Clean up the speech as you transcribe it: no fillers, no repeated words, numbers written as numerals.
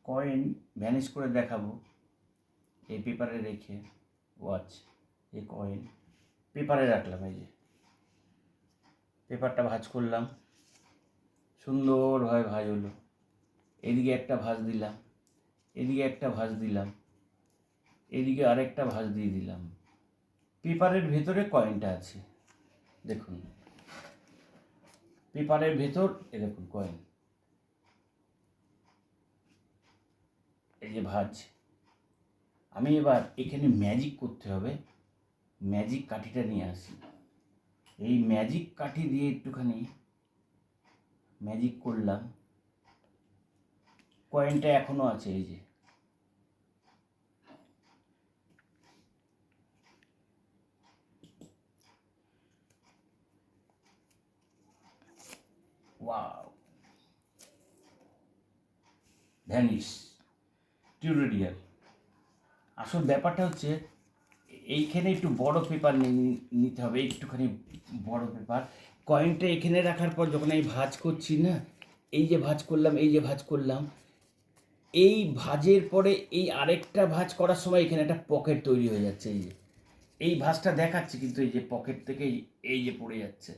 Coin vanish করে দেখাবো এই পেপারে রেখে। ওয়াচ, এই কয়েন পেপারে রাখলাম, এই যে পেপারটা ভাঁজ করলাম, সুন্দরভাবে ভাঁজ হলো। এদিকে একটা ভাঁজ দিলাম, এদিকে একটা ভাঁজ দিলাম, এদিকে আরেকটা ভাঁজ দিয়ে দিলাম। পেপারের ভেতরে কয়েনটা আছে, দেখুন পেপারের ভেতর এ দেখুন কয়েন, এই যে ভাঁজ। আমি এবার এখানে ম্যাজিক করতে হবে, ম্যাজিক কাঠিটা নিয়ে আসি। এই ম্যাজিক কাঠি দিয়ে একটুখানি ম্যাজিক করলাম, কয়েনটা এখনো আছে, এই যে ওয়াও, ভ্যানিশ টিউটোরিয়াল। আসল ব্যাপারটা হচ্ছে এইখানে একটু বড় পেপার নিতে হবে, একটুখানি বড় পেপার। কয়েনটা এখানে রাখার পর যখন আমি ভাঁজ করছি না, এই যে ভাঁজ করলাম, এই যে ভাঁজ করলাম, এই ভাঁজের পরে এই আরেকটা ভাঁজ করার সময় এখানে একটা পকেট তৈরি হয়ে যাচ্ছে। এই যে এই ভাঁজটা দেখাচ্ছে, কিন্তু এই যে পকেট থেকে এই যে পড়ে যাচ্ছে।